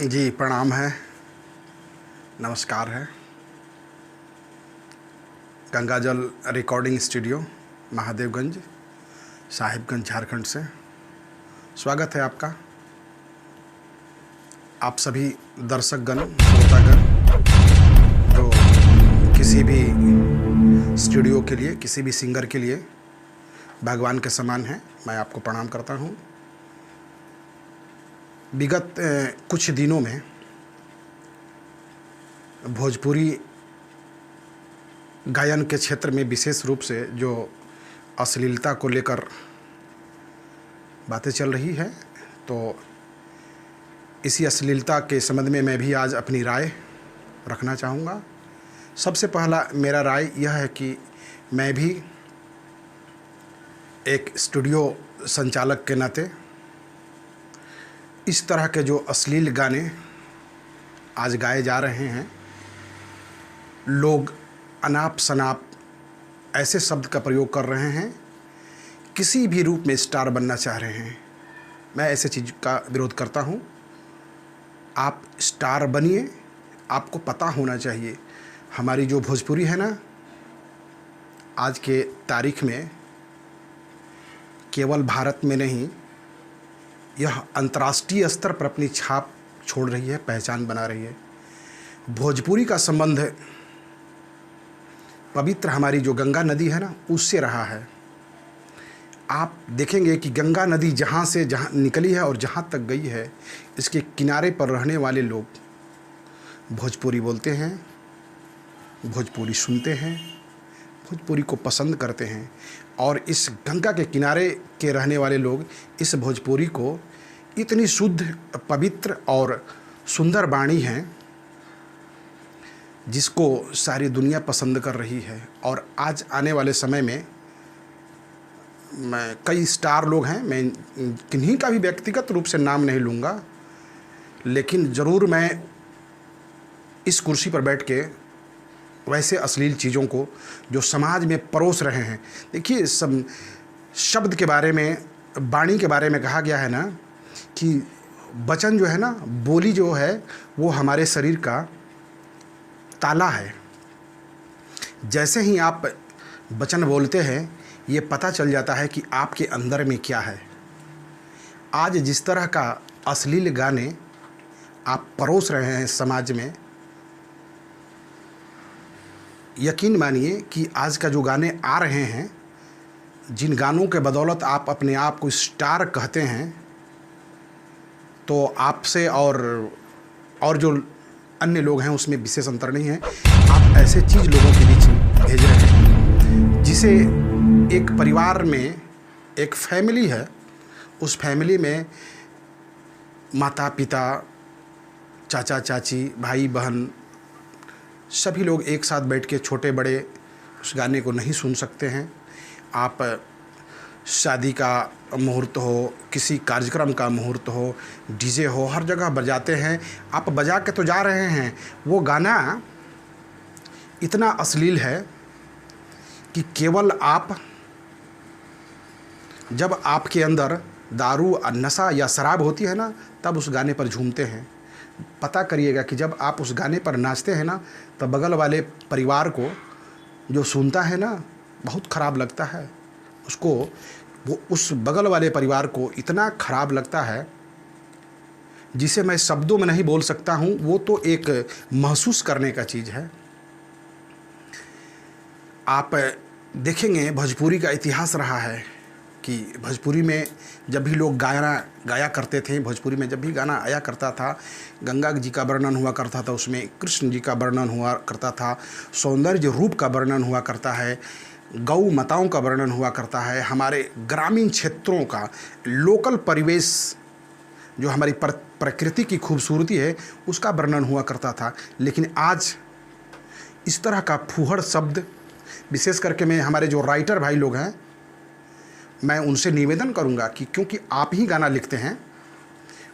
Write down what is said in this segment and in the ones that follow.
जी प्रणाम है, नमस्कार है। गंगाजल रिकॉर्डिंग स्टूडियो महादेवगंज, साहिबगंज, झारखंड से स्वागत है आपका। आप सभी दर्शकगण, श्रोतागण जो किसी भी स्टूडियो के लिए, किसी भी सिंगर के लिए भगवान के समान हैं, मैं आपको प्रणाम करता हूँ। विगत कुछ दिनों में भोजपुरी गायन के क्षेत्र में विशेष रूप से जो अश्लीलता को लेकर बातें चल रही है, तो इसी अश्लीलता के संबंध में मैं भी आज अपनी राय रखना चाहूँगा। सबसे पहला मेरा राय यह है कि मैं भी एक स्टूडियो संचालक के नाते इस तरह के जो अश्लील गाने आज गाए जा रहे हैं, लोग अनाप शनाप ऐसे शब्द का प्रयोग कर रहे हैं, किसी भी रूप में स्टार बनना चाह रहे हैं, मैं ऐसे चीज़ का विरोध करता हूं। आप स्टार बनिए, आपको पता होना चाहिए हमारी जो भोजपुरी है ना, आज के तारीख में केवल भारत में नहीं, यह अंतर्राष्ट्रीय स्तर पर अपनी छाप छोड़ रही है, पहचान बना रही है। भोजपुरी का संबंध पवित्र हमारी जो गंगा नदी है ना, उससे रहा है। आप देखेंगे कि गंगा नदी जहाँ निकली है और जहाँ तक गई है, इसके किनारे पर रहने वाले लोग भोजपुरी बोलते हैं, भोजपुरी सुनते हैं, भोजपुरी को पसंद करते हैं। और इस गंगा के किनारे के रहने वाले लोग इस भोजपुरी को इतनी शुद्ध, पवित्र और सुंदर वाणी है जिसको सारी दुनिया पसंद कर रही है। और आज आने वाले समय में कई स्टार लोग हैं, मैं किन्हीं का भी व्यक्तिगत रूप से नाम नहीं लूँगा, लेकिन ज़रूर मैं इस कुर्सी पर बैठ के वैसे अश्लील चीज़ों को जो समाज में परोस रहे हैं। देखिए, सब शब्द के बारे में, वाणी के बारे में कहा गया है ना कि वचन जो है ना, बोली जो है, वो हमारे शरीर का ताला है। जैसे ही आप वचन बोलते हैं, ये पता चल जाता है कि आपके अंदर में क्या है। आज जिस तरह का अश्लील गाने आप परोस रहे हैं समाज में, यकीन मानिए कि आज का जो गाने आ रहे हैं, जिन गानों के बदौलत आप अपने आप को स्टार कहते हैं, तो आपसे और जो अन्य लोग हैं उसमें विशेष अंतर नहीं है। आप ऐसे चीज़ लोगों के बीच भेज रहे हैं जिसे एक परिवार में, एक फैमिली है, उस फैमिली में माता पिता, चाचा चाची, भाई बहन, सभी लोग एक साथ बैठ के छोटे बड़े उस गाने को नहीं सुन सकते हैं। आप शादी का मुहूर्त हो, किसी कार्यक्रम का मुहूर्त हो, डीजे हो, हर जगह बजाते हैं। आप बजा के तो जा रहे हैं, वो गाना इतना अश्लील है कि केवल आप, जब आपके अंदर दारू, नशा या शराब होती है ना, तब उस गाने पर झूमते हैं। पता करिएगा कि जब आप उस गाने पर नाचते हैं ना, तो बगल वाले परिवार को जो सुनता है ना, बहुत ख़राब लगता है उसको। वो उस बगल वाले परिवार को इतना ख़राब लगता है जिसे मैं शब्दों में नहीं बोल सकता हूँ। वो तो एक महसूस करने का चीज़ है। आप देखेंगे, भोजपुरी का इतिहास रहा है कि भोजपुरी में जब भी लोग गाया करते थे, भोजपुरी में जब भी गाना आया करता था, गंगा जी का वर्णन हुआ करता था, उसमें कृष्ण जी का वर्णन हुआ करता था, सौंदर्य रूप का वर्णन हुआ करता है, गौ माताओं का वर्णन हुआ करता है, हमारे ग्रामीण क्षेत्रों का लोकल परिवेश, जो हमारी प्रकृति की खूबसूरती है, उसका वर्णन हुआ करता था। लेकिन आज इस तरह का फूहड़ शब्द, विशेष करके मैं हमारे जो राइटर भाई लोग हैं, मैं उनसे निवेदन करूंगा कि क्योंकि आप ही गाना लिखते हैं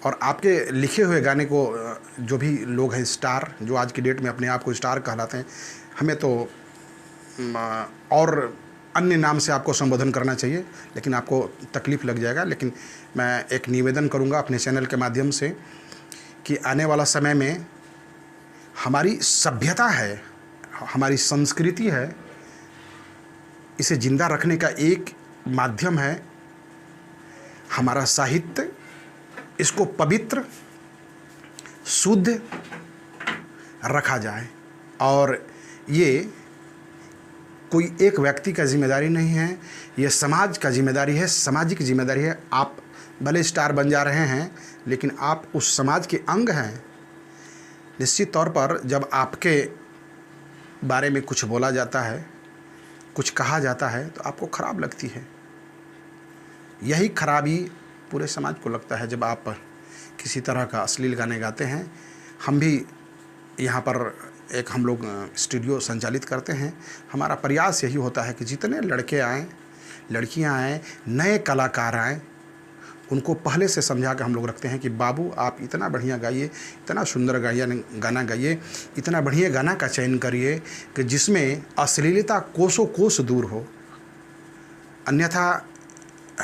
और आपके लिखे हुए गाने को जो भी लोग हैं स्टार, जो आज की डेट में अपने आप को स्टार कहलाते हैं, हमें तो और अन्य नाम से आपको संबोधन करना चाहिए, लेकिन आपको तकलीफ़ लग जाएगा। लेकिन मैं एक निवेदन करूंगा अपने चैनल के माध्यम से कि आने वाला समय में हमारी सभ्यता है, हमारी संस्कृति है, इसे ज़िंदा रखने का एक माध्यम है हमारा साहित्य। इसको पवित्र, शुद्ध रखा जाए। और ये कोई एक व्यक्ति का जिम्मेदारी नहीं है, ये समाज का जिम्मेदारी है, सामाजिक जिम्मेदारी है। आप भले स्टार बन जा रहे हैं, लेकिन आप उस समाज के अंग हैं। निश्चित तौर पर जब आपके बारे में कुछ बोला जाता है, कुछ कहा जाता है, तो आपको खराब लगती है। यही खराबी पूरे समाज को लगता है जब आप किसी तरह का अश्लील गाने गाते हैं। हम भी यहाँ पर हम लोग स्टूडियो संचालित करते हैं। हमारा प्रयास यही होता है कि जितने लड़के आएँ, लड़कियाँ आएँ, नए कलाकार आएँ, उनको पहले से समझा के हम लोग रखते हैं कि बाबू आप इतना बढ़िया गाइए, इतना सुंदर गाना गाइए, इतना बढ़िया गाना का चयन करिए कि जिसमें अश्लीलता कोसों कोस दूर हो। अन्यथा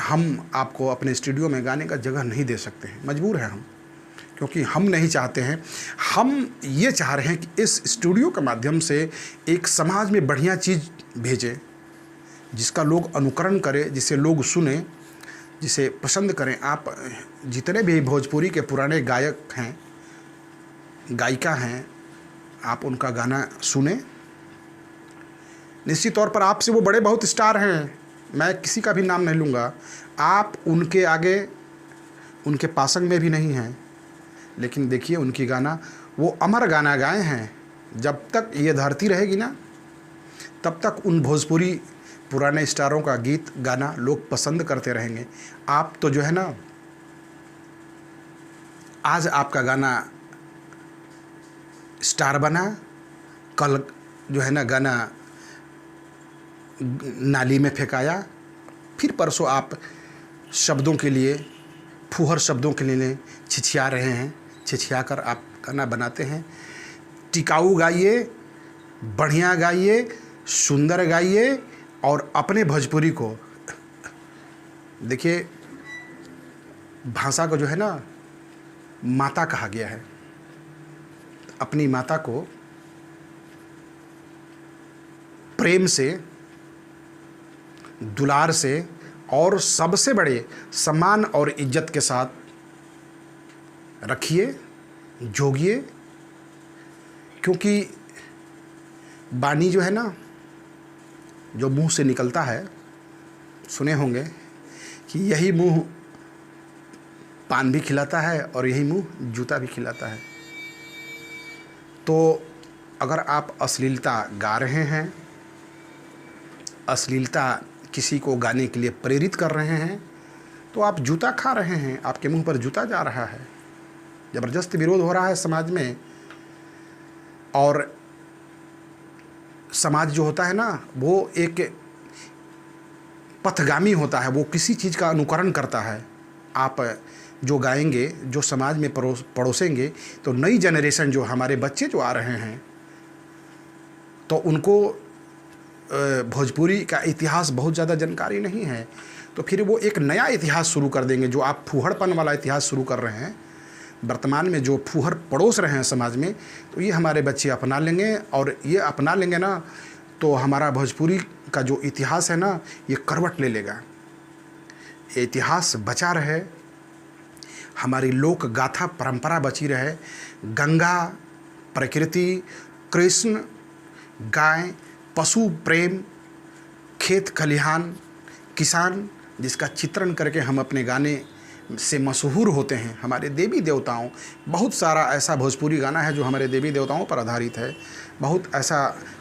हम आपको अपने स्टूडियो में गाने का जगह नहीं दे सकते हैं, मजबूर हैं हम, क्योंकि हम नहीं चाहते हैं। हम ये चाह रहे हैं कि इस स्टूडियो के माध्यम से एक समाज में बढ़िया चीज़ भेजें, जिसका लोग अनुकरण करें, जिसे लोग सुने, जिसे पसंद करें। आप जितने भी भोजपुरी के पुराने गायक हैं, गायिका हैं, आप उनका गाना सुने। निश्चित तौर पर आपसे वो बड़े बहुत स्टार हैं, मैं किसी का भी नाम नहीं लूँगा, आप उनके आगे, उनके पासंग में भी नहीं हैं, लेकिन देखिए उनकी गाना, वो अमर गाना गाए हैं। जब तक ये धरती रहेगी ना, तब तक उन भोजपुरी पुराने स्टारों का गीत गाना लोग पसंद करते रहेंगे। आप तो जो है ना, आज आपका गाना स्टार बना, कल जो है ना गाना नाली में फेंकाया, फिर परसों आप शब्दों के लिए, फूहड़ शब्दों के लिए छिछिया रहे हैं, छिछिया कर आप गाना बनाते हैं। टिकाऊ गाइए, बढ़िया गाइए, सुंदर गाइए, और अपने भोजपुरी को देखिए, भाषा को जो है ना माता कहा गया है। अपनी माता को प्रेम से, दुलार से और सबसे बड़े सम्मान और इज्जत के साथ रखिए, जोगिए, क्योंकि वाणी जो है ना, जो मुंह से निकलता है, सुने होंगे कि यही मुंह पान भी खिलाता है और यही मुंह जूता भी खिलाता है। तो अगर आप अश्लीलता गा रहे हैं, अश्लीलता किसी को गाने के लिए प्रेरित कर रहे हैं, तो आप जूता खा रहे हैं, आपके मुंह पर जूता जा रहा है। ज़बरदस्त विरोध हो रहा है समाज में। और समाज जो होता है ना, वो एक पथगामी होता है, वो किसी चीज़ का अनुकरण करता है। आप जो गाएंगे, जो समाज में परोसेंगे, तो नई जनरेशन, जो हमारे बच्चे जो आ रहे हैं, तो उनको भोजपुरी का इतिहास बहुत ज़्यादा जानकारी नहीं है, तो फिर वो एक नया इतिहास शुरू कर देंगे। जो आप फूहड़पन वाला इतिहास शुरू कर रहे हैं, वर्तमान में जो फूहड़ पड़ोस रहे हैं समाज में, तो ये हमारे बच्चे अपना लेंगे। और ये अपना लेंगे ना, तो हमारा भोजपुरी का जो इतिहास है ना, ये करवट ले लेगा। ये इतिहास बचा रहे, हमारी लोक गाथा परंपरा बची रहे। गंगा, प्रकृति, कृष्ण, गाय, पशु प्रेम, खेत खलिहान, किसान, जिसका चित्रण करके हम अपने गाने से मशहूर होते हैं। हमारे देवी देवताओं, बहुत सारा ऐसा भोजपुरी गाना है जो हमारे देवी देवताओं पर आधारित है। बहुत ऐसा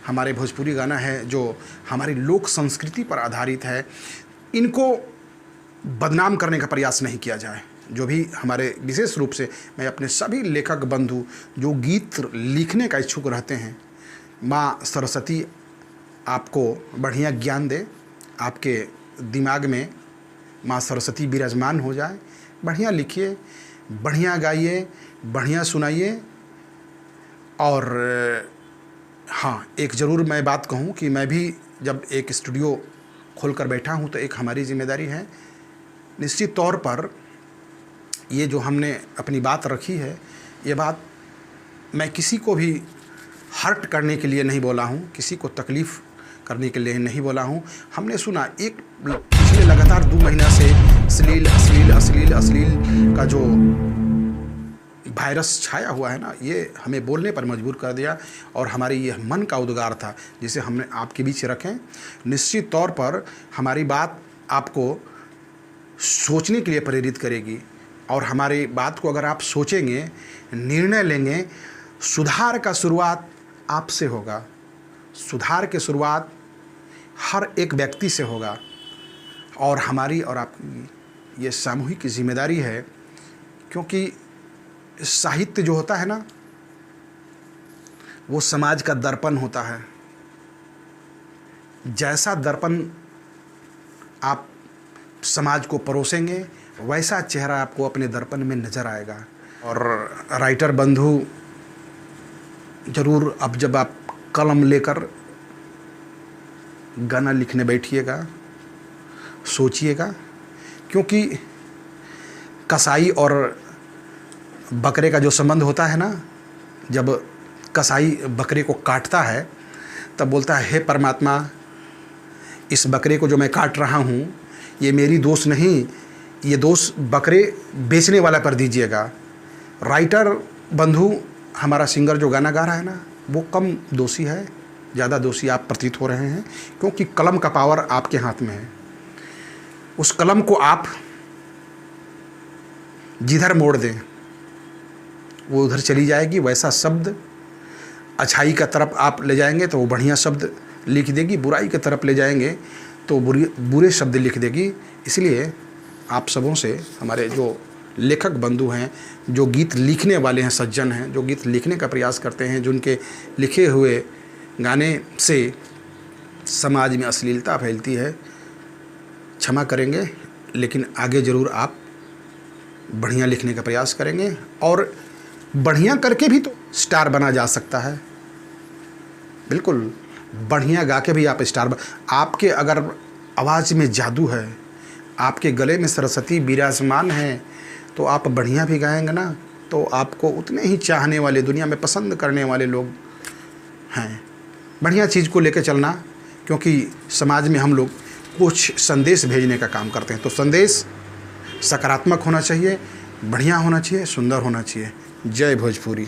हमारे भोजपुरी गाना है जो हमारी लोक संस्कृति पर आधारित है। इनको बदनाम करने का प्रयास नहीं किया जाए। जो भी हमारे, विशेष रूप से मैं अपने सभी लेखक बंधु जो गीत लिखने का इच्छुक रहते हैं, माँ सरस्वती आपको बढ़िया ज्ञान दे, आपके दिमाग में माँ सरस्वती विराजमान हो जाए। बढ़िया लिखिए, बढ़िया गाइए, बढ़िया सुनाइए। और हाँ, एक ज़रूर मैं बात कहूँ कि मैं भी जब एक स्टूडियो खोलकर बैठा हूँ, तो एक हमारी जिम्मेदारी है। निश्चित तौर पर ये जो हमने अपनी बात रखी है, ये बात मैं किसी को भी हर्ट करने के लिए नहीं बोला हूँ, किसी को तकलीफ़ करने के लिए नहीं बोला हूँ। हमने सुना पिछले लगातार 2 महीना से अश्लील का जो वायरस छाया हुआ है ना, ये हमें बोलने पर मजबूर कर दिया और हमारी ये मन का उद्गार था जिसे हमने आपके बीच रखें। निश्चित तौर पर हमारी बात आपको सोचने के लिए प्रेरित करेगी और हमारी बात को अगर आप सोचेंगे, निर्णय लेंगे, सुधार का शुरुआत आपसे होगा। सुधार की शुरुआत हर एक व्यक्ति से होगा और हमारी और आपकी ये सामूहिक जिम्मेदारी है, क्योंकि साहित्य जो होता है ना, वो समाज का दर्पण होता है। जैसा दर्पण आप समाज को परोसेंगे, वैसा चेहरा आपको अपने दर्पण में नज़र आएगा। और राइटर बंधु ज़रूर अब जब आप कलम लेकर गाना लिखने बैठिएगा, सोचिएगा, क्योंकि कसाई और बकरे का जो संबंध होता है ना, जब कसाई बकरे को काटता है तब बोलता है, हे परमात्मा, इस बकरे को जो मैं काट रहा हूँ ये मेरी दोष नहीं, ये दोष बकरे बेचने वाला पर दीजिएगा। राइटर बंधु हमारा सिंगर जो गाना गा रहा है ना, वो कम दोषी है, ज़्यादा दोषी आप प्रतीत हो रहे हैं, क्योंकि कलम का पावर आपके हाथ में है। उस कलम को आप जिधर मोड़ दें वो उधर चली जाएगी। वैसा शब्द अच्छाई का तरफ आप ले जाएंगे तो वो बढ़िया शब्द लिख देगी, बुराई की तरफ ले जाएंगे तो बुरे शब्द लिख देगी। इसलिए आप सबों से, हमारे जो लेखक बंधु हैं, जो गीत लिखने वाले हैं, सज्जन हैं, जो गीत लिखने का प्रयास करते हैं, जिनके लिखे हुए गाने से समाज में अश्लीलता फैलती है, क्षमा करेंगे, लेकिन आगे ज़रूर आप बढ़िया लिखने का प्रयास करेंगे और बढ़िया करके भी तो स्टार बना जा सकता है। बिल्कुल, बढ़िया गा के भी आप स्टार आपके अगर आवाज़ में जादू है, आपके गले में सरस्वती विराजमान है, तो आप बढ़िया भी गाएंगे ना, तो आपको उतने ही चाहने वाले, दुनिया में पसंद करने वाले लोग हैं। बढ़िया चीज़ को लेकर चलना, क्योंकि समाज में हम लोग कुछ संदेश भेजने का काम करते हैं, तो संदेश सकारात्मक होना चाहिए, बढ़िया होना चाहिए, सुंदर होना चाहिए। जय भोजपुरी।